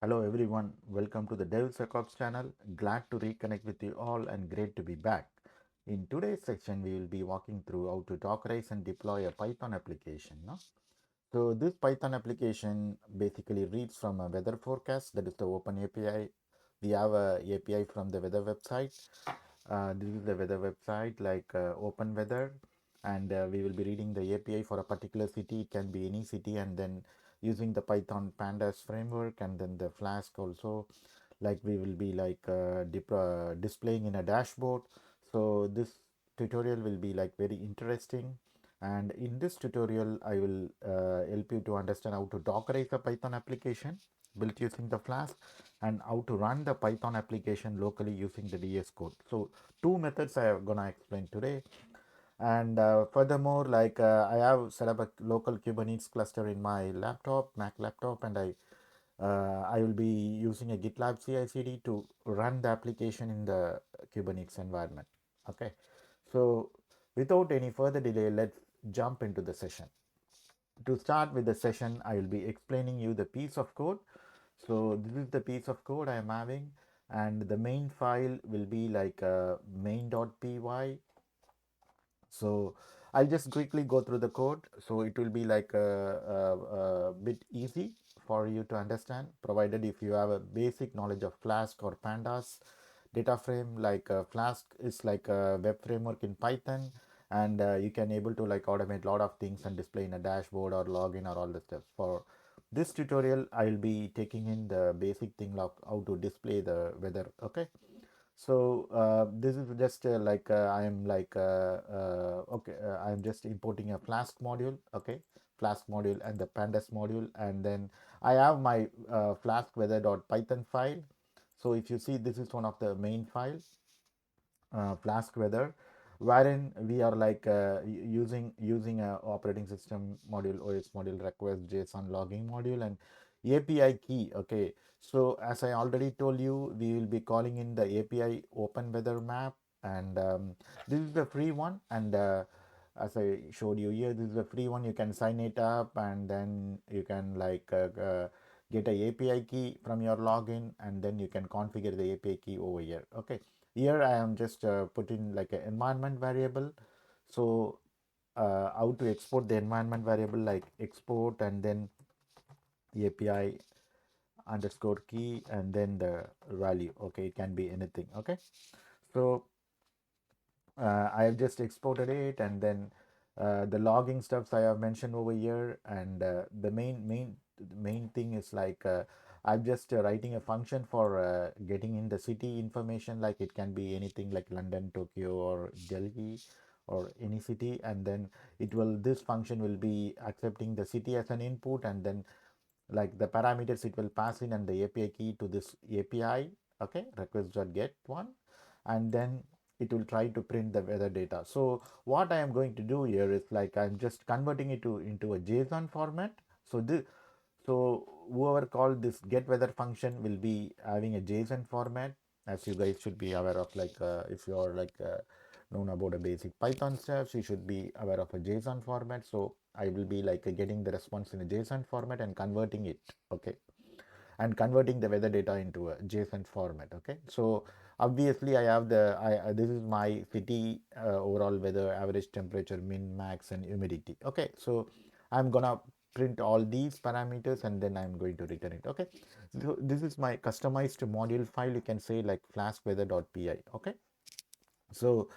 Hello everyone, welcome to the DevSecOps channel. Glad to reconnect with you all and great to be back. In today's section, we will be walking through how to Dockerize and deploy a Python application. No? So this Python application basically reads from a weather forecast, that is the open API. We have a API from the weather website. This is the weather website like Open Weather, and we will be reading the API for a particular city. It can be any city, and then using the Python Pandas framework and then the Flask also, like we will be like displaying in a dashboard. So this tutorial will be like very interesting, and in this tutorial I will help you to understand how to dockerize a Python application built using the Flask and how to run the Python application locally using the VS Code. So two methods I am gonna explain today. And furthermore, like I have set up a local Kubernetes cluster in my Mac laptop, and I will be using a GitLab CI/CD to run the application in the Kubernetes environment. Okay, so without any further delay, let's jump into the session. To start with the session, I will be explaining you the piece of code. So this is the piece of code I am having, and the main file will be like main.py. So I'll just quickly go through the code. So it will be like a bit easy for you to understand, provided if you have a basic knowledge of Flask or Pandas data frame. Like Flask is like a web framework in Python, and you can able to like automate a lot of things and display in a dashboard or login or all the steps. For this tutorial, I will be taking in the basic thing of how to display the weather. Okay. So this is just like I am like okay, I am just importing a Flask module. Okay, Flask module and the Pandas module, and then I have my Flask weather.python file. So if you see, this is one of the main files, Flask weather, wherein we are like using a operating system module, OS module, request JSON logging module, and API key. Okay, so as I already told you, we will be calling in the API OpenWeatherMap, and this is the free one. And as I showed you here, this is the free one. You can sign it up, and then you can like get a API key from your login, and then you can configure the API key over here. Okay, here I am just putting like an environment variable. So how to export the environment variable, like export and then API underscore key and then the value. Okay, it can be anything. Okay, so I have just exported it, and then the logging stuffs I have mentioned over here, and the main thing is like I'm just writing a function for getting in the city information. Like it can be anything like London, Tokyo, or Delhi, or any city, and then this function will be accepting the city as an input, and then like the parameters it will pass in and the API key to this API. Okay, request.get one, and then it will try to print the weather data. So what I am going to do here is like I'm just converting it into a JSON format. So this, so whoever called this get weather function will be having a JSON format, as you guys should be aware of. Like if you are like known about a basic Python steps, you should be aware of a JSON format. So I will be like getting the response in a JSON format and converting it. Okay, and converting the weather data into a JSON format. Okay, so obviously I have the this is my city overall weather, average temperature, min, max, and humidity. Okay, so I'm gonna print all these parameters, and then I'm going to return it. Okay, so this is my customized module file. You can say like flaskweather.py. Okay, so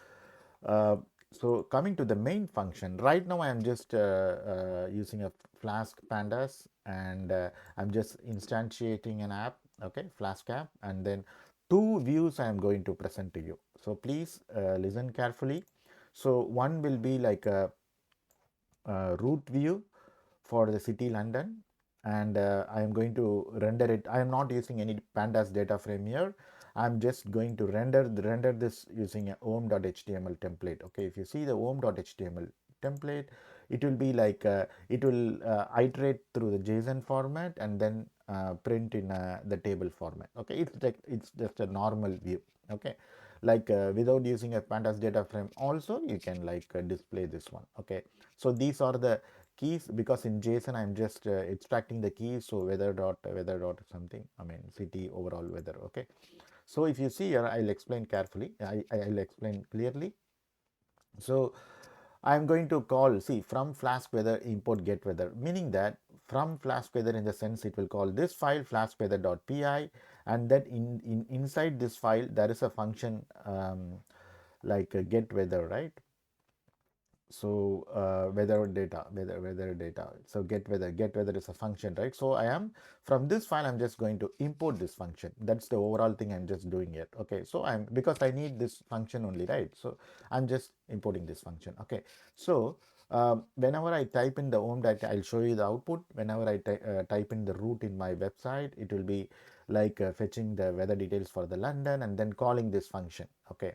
uh, so coming to the main function, right now I am just using a Flask Pandas, and I'm just instantiating an app. Okay, Flask app, and then two views I am going to present to you. So please listen carefully. So one will be like a root view for the city London, and I am going to render it. I am not using any pandas data frame here. I'm just going to render this using a home.html template. Okay, if you see the home.html template, it will be like it will iterate through the JSON format and then print in the table format. Okay, it's just a normal view. Okay, like without using a pandas data frame also you can like display this one. Okay, so these are the keys, because in JSON I'm just extracting the keys. So weather dot something, I mean city overall weather. Okay, so if you see here, I'll explain carefully, I'll explain clearly. So I'm going to call, see, from Flask weather import get weather, meaning that from Flask weather, in the sense it will call this file flask weather.py, and that inside this file there is a function like a get weather, right? So weather data, so get weather is a function, right? So I am, from this file I'm just going to import this function. That's the overall thing I'm just doing it. Okay, so I'm, because I need this function only, right? So I'm just importing this function. Okay, so whenever I type in the home data, I'll show you the output. Whenever I type in the root in my website, it will be like fetching the weather details for the London and then calling this function. Okay,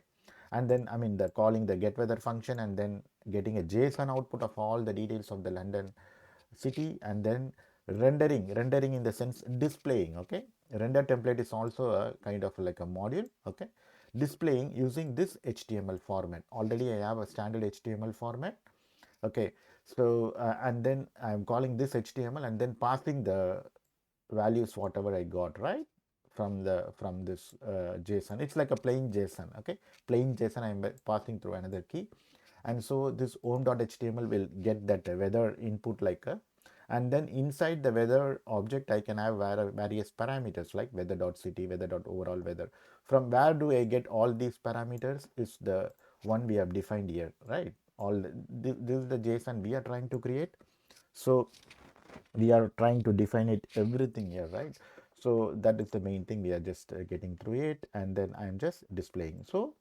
and then I mean the calling the get weather function and then getting a JSON output of all the details of the London city, and then rendering in the sense displaying. Okay, render template is also a kind of like a module. Okay, displaying using this HTML format. Already I have a standard HTML format. Okay, so and then I'm calling this HTML and then passing the values whatever I got, right, from this JSON. It's like a plain JSON. Okay, plain JSON I'm passing through another key, and so this home.html will get that weather input like a, and then inside the weather object I can have various parameters like weather.city, weather.overall weather. From where do I get all these parameters is the one we have defined here, right? This is the JSON we are trying to create. So we are trying to define it everything here, right? So that is the main thing. We are just getting through it, and then I am just displaying. So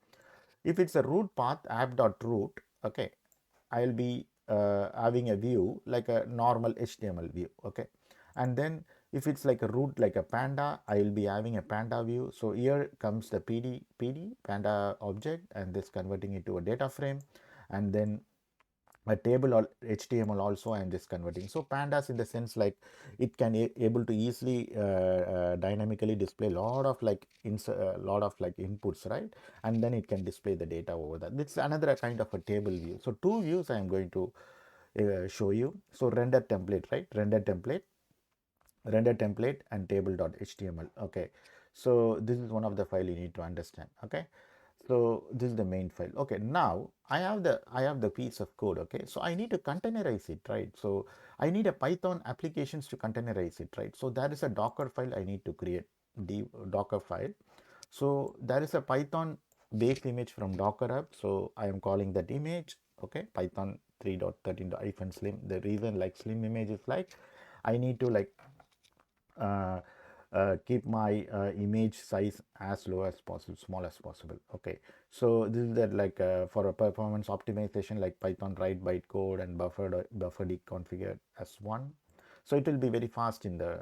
if it's a root path app.root, okay, I'll be having a view like a normal HTML view. Okay, and then if it's like a root like a panda, I will be having a panda view. So here comes the PD panda object, and this converting it to a data frame, and then a table or HTML also I am just converting. So pandas in the sense like it can able to easily dynamically display lot of like inputs, right? And then it can display the data over that. It's another kind of a table view. So two views I am going to show you. So render template, right? Render template and table.html. Okay, so this is one of the file you need to understand. Okay, so this is the main file. Okay, now I have the piece of code. Okay, so I need to containerize it, right? So I need a Python applications to containerize it, right? So there is a Docker file I need to create, the Docker file. So there is a Python based image from Docker app. So I am calling that image. Okay, Python 3.13-slim. The reason like slim image is like I need to like uh, keep my image size as low as possible, small as possible. Okay, so this is that like for a performance optimization, like Python write bytecode and buffer deconfigured as one. So it will be very fast in the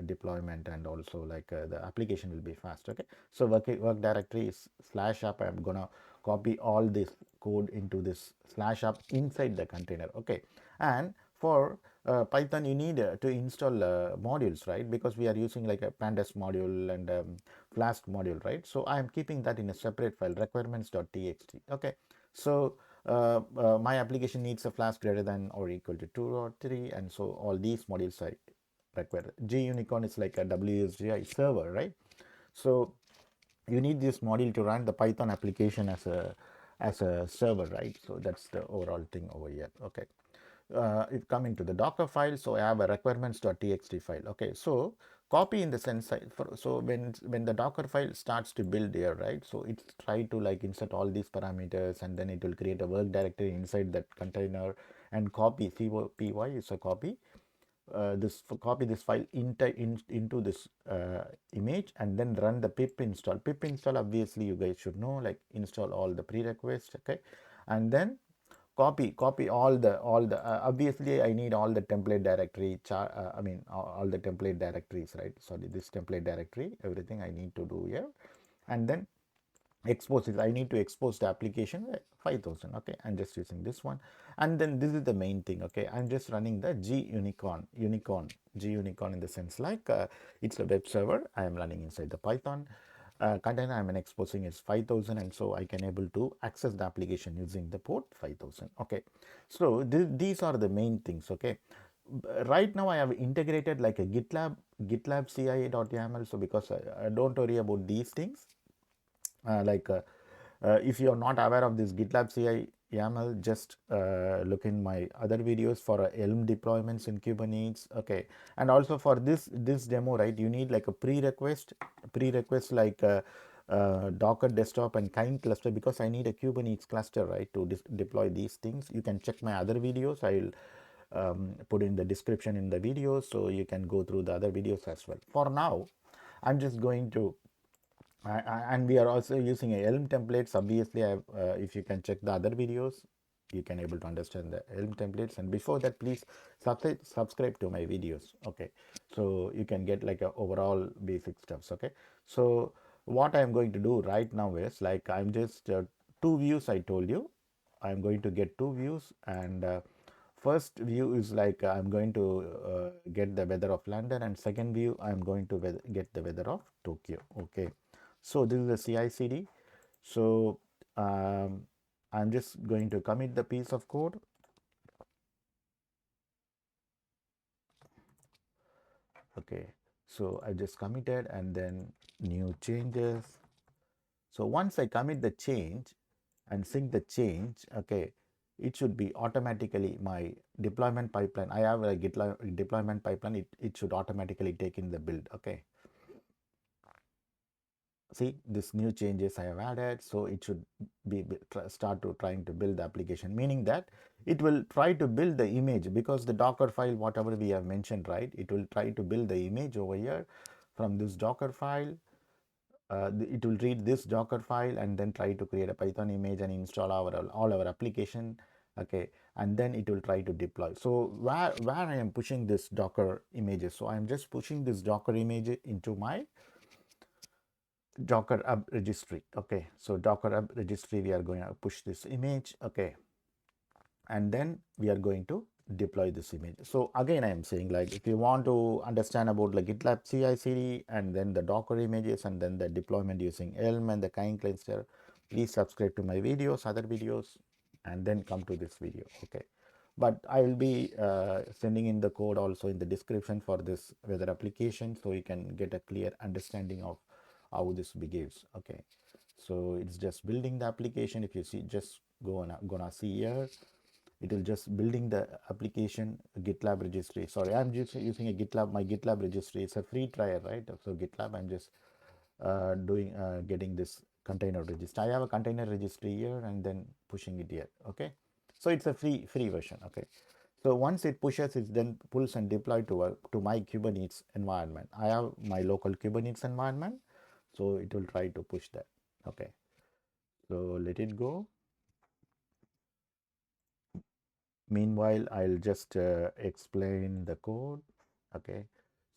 deployment, and also like the application will be fast. Okay, so work directory is /app. I'm gonna copy all this code into this /app inside the container. Okay, and for Python you need to install modules, right? Because we are using like a pandas module and flask module, right? So I am keeping that in a separate file, requirements.txt. Okay, so my application needs a flask greater than or equal to 2 or 3, and so all these modules I require. Unicorn is like a WSGI server, right? So you need this module to run the Python application as a server, right? So that's the overall thing over here. Okay, it come into the Docker file. So I have a requirements.txt file. Okay, so copy in the sense so when the Docker file starts to build here, right? So it's try to like insert all these parameters, and then it will create a work directory inside that container and copy copy is a copy copy this file into this image, and then run the pip install. Obviously you guys should know, like install all the prerequisites. Okay, and then copy all the obviously I need all the template directory I mean all the template directories, right? Sorry, this template directory, everything I need to do here, and then expose it. I need to expose the application 5000. Okay, I'm just using this one, and then this is the main thing. Okay, I'm just running the G unicorn in the sense like it's a web server I am running inside the Python. container I'm exposing is 5000, and so I can able to access the application using the port 5000. Okay, so these are the main things. Okay, right now I have integrated like a GitLab CI.yaml, so because I don't worry about these things. If you are not aware of this GitLab CI YAML, just look in my other videos for Elm deployments in Kubernetes. Okay, and also for this demo, right, you need like a prerequest like Docker desktop and kind cluster, because I need a Kubernetes cluster, right, to deploy these things. You can check my other videos. I'll put in the description in the video, so you can go through the other videos as well. For now, I'm just going to and we are also using a Elm templates. Obviously, if you can check the other videos, you can able to understand the Elm templates. And before that, please subscribe to my videos. Okay, so you can get like a overall basic stuffs. Okay, so what I'm going to do right now is like I'm just two views. I told you I'm going to get two views, and first view is like I'm going to get the weather of London, and second view I'm going to get the weather of Tokyo. Okay, so this is the CI/CD. So I'm just going to commit the piece of code. Okay, so I just committed and then new changes. So once I commit the change and sync the change, okay, it should be automatically my deployment pipeline. I have a GitLab deployment pipeline. It should automatically take in the build. Okay, see this new changes I have added, so it should be start to trying to build the application, meaning that it will try to build the image, because the Docker file, whatever we have mentioned, right, it will try to build the image over here from this Docker file. It will read this Docker file and then try to create a Python image and install all our application. Okay, and then it will try to deploy. So where I am pushing this Docker images, so I am just pushing this Docker image into my Docker app registry. Okay, so Docker app registry, we are going to push this image. Okay, and then we are going to deploy this image. So again, I am saying, like, if you want to understand about like GitLab CI/CD and then the Docker images and then the deployment using Elm and the kind cluster, please subscribe to my videos, other videos, and then come to this video. Okay, but I will be sending in the code also in the description for this weather application, so you can get a clear understanding of how this behaves. Okay, so it's just building the application. If you see, just gonna see here, it will just building the application GitLab registry. Sorry, I'm just using a GitLab, my GitLab registry. It's a free trial, right? So GitLab, I'm just getting this container registry. I have a container registry here and then pushing it here. Okay, so it's a free version. Okay, so once it pushes, it then pulls and deploy to my Kubernetes environment. I have my local Kubernetes environment, so it will try to push that. Okay, so let it go. Meanwhile, I'll just explain the code. Okay,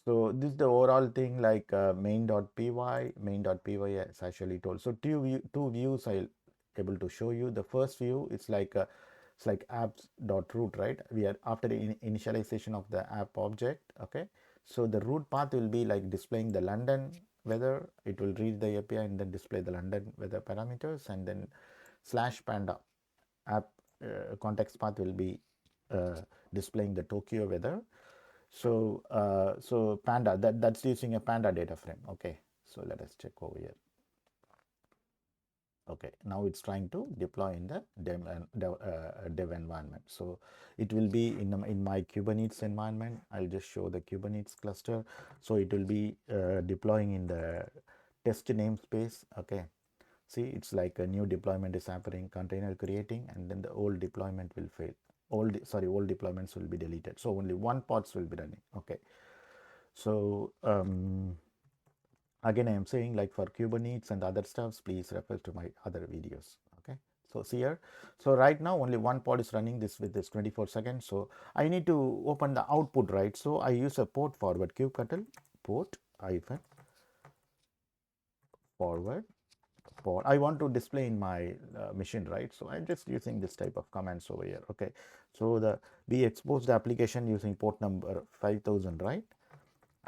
so this is the overall thing, like main.py. Main.py is actually told. So two views I'll able to show you. The first view is like it's like apps.root, right? We are after the initialization of the app object. Okay, so the root path will be like displaying the London weather. It will read the API and then display the London weather parameters, and then /panda app context path will be displaying the Tokyo weather. So so panda, that's using a panda data frame. Okay, so let us check over here. Okay, now it's trying to deploy in the dev environment. So it will be in my Kubernetes environment. I'll just show the Kubernetes cluster. So it will be deploying in the test namespace. Okay, see, it's like a new deployment is happening, container creating, and then the old deployment will fail. Old deployments will be deleted. So only one pods will be running. Okay, so again, I am saying, like, for Kubernetes and other stuffs, please refer to my other videos. Okay, so see here, so right now only one pod is running this with this 24 seconds. So I need to open the output, right? So I use a port forward kubectl port hyphen forward. I want to display in my machine, right? So I'm just using this type of commands over here. Okay, so we expose the application using port number 5000, right?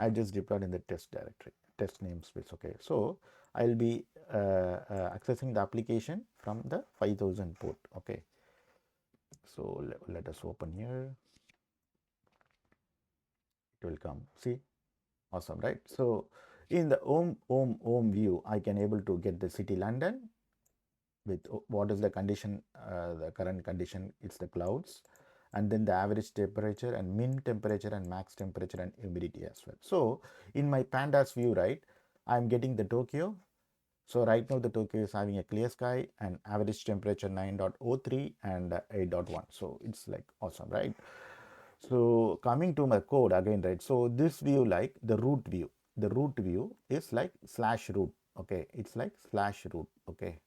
I just deployed in the test directory, test namespace. Okay, so I'll be accessing the application from the 5000 port. Okay, so let us open here. It will come. See, awesome, right? So in the home view, I can able to get the city London with what is the condition, the current condition, it's the clouds, and then the average temperature and min temperature and max temperature and humidity as well. So in my pandas view, right, I'm getting the Tokyo. So right now the Tokyo is having a clear sky and average temperature 9.03 and 8.1. So it's like awesome, right? So coming to my code again, right? So this view, like the root view is like /root. Okay, it's like /root. Okay,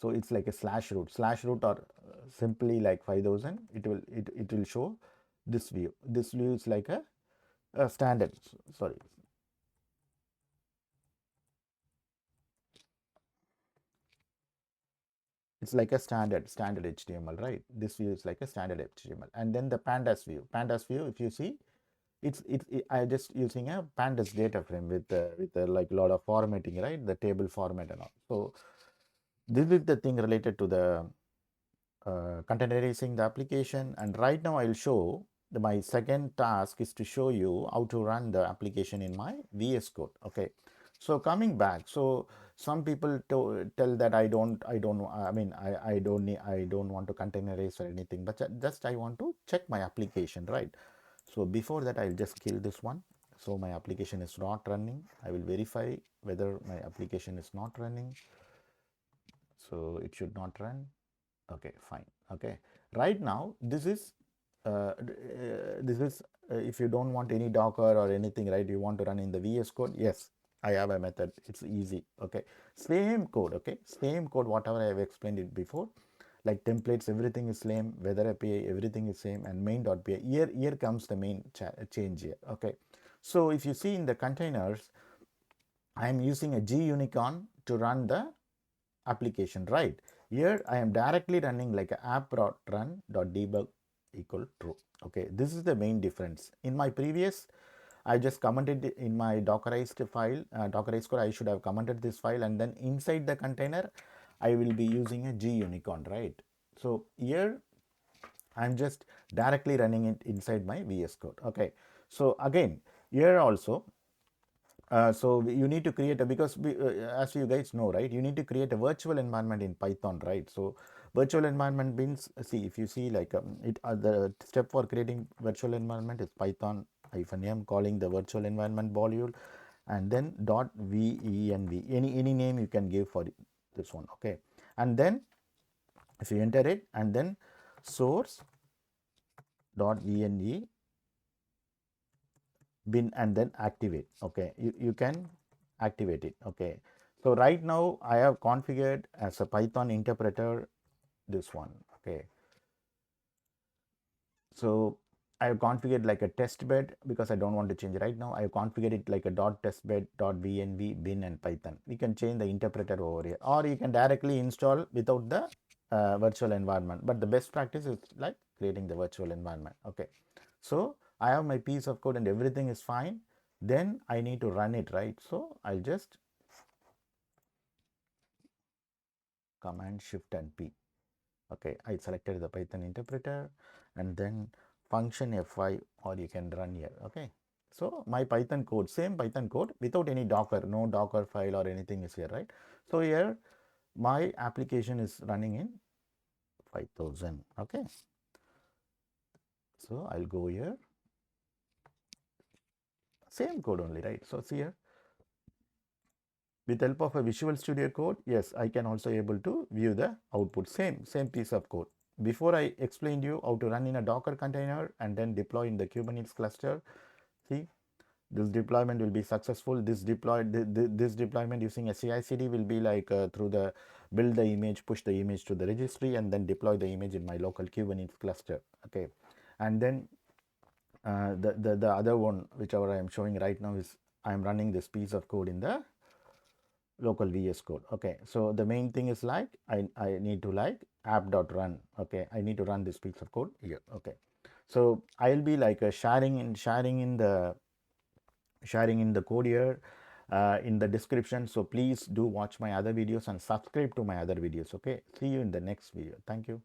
so it's like a /root or simply like 5000. It will show this view. This view is like a standard. Sorry, it's like a standard HTML, right? This view is like a standard HTML. And then the pandas view, if you see, I just using a pandas data frame with like a lot of formatting, right? The table format and all. So this is the thing related to the containerizing the application. And right now I'll show my second task is to show you how to run the application in my VS Code. Okay, so coming back, so some people tell that I don't I mean I don't need, I don't want to containerize or anything, but just I want to check my application, right? So before that I'll just kill this one. So my application is not running. I will verify whether my application is not running. So it should not run. Okay, fine. Okay, right now this is if you don't want any Docker or anything, right, you want to run in the VS Code. Yes, I have a method. It's easy. Okay, same code. Okay, same code, whatever I have explained it before, like templates, everything is same, weather API, everything is same, and main.py. Here comes the main change here. Okay, so if you see in the containers, I am using a G-unicorn to run the application, right? Here I am directly running like a app.run.debug equal true. Okay, this is the main difference. In my previous, I just commented in my dockerized file, dockerized code, I should have commented this file, and then inside the container, I will be using a G-unicorn, right? So here I'm just directly running it inside my VS Code. Okay, so again, here also, so you need to create a, because as you guys know, right, you need to create a virtual environment in Python, right? So virtual environment means, see, if you see like the step for creating virtual environment is Python -m calling the virtual environment module, and then .venv, any name you can give for this one. Okay, and then if you enter it, and then source.venv bin, and then activate. Okay, you can activate it. Okay, so right now I have configured as a Python interpreter this one. Okay, so I have configured like a test bed because I don't want to change right now. I have configured it like a .testbed.venv bin and Python. You can change the interpreter over here, or you can directly install without the virtual environment, but the best practice is like creating the virtual environment. Okay, so I have my piece of code and everything is fine. Then I need to run it, right? So I'll just command shift and P. Okay, I selected the Python interpreter, and then function F5, or you can run here. Okay, so my Python code, same Python code without any Docker, no Dockerfile or anything is here, right? So here my application is running in 5000. Okay, so I'll go here, same code only, right? So see here, with help of a Visual Studio Code, yes, I can also able to view the output, same piece of code. Before I explained you how to run in a Docker container and then deploy in the Kubernetes cluster. See, this deployment will be successful. This deployment using a CI/CD will be like through the build the image, push the image to the registry, and then deploy the image in my local Kubernetes cluster. Okay, and then the other one, whichever I am showing right now, is I am running this piece of code in the local VS code. Okay, so the main thing is like I need to like app.run. Okay, I need to run this piece of code here. Okay, so I'll be like sharing in the code here in the description. So please do watch my other videos and subscribe to my other videos. Okay, see you in the next video. Thank you.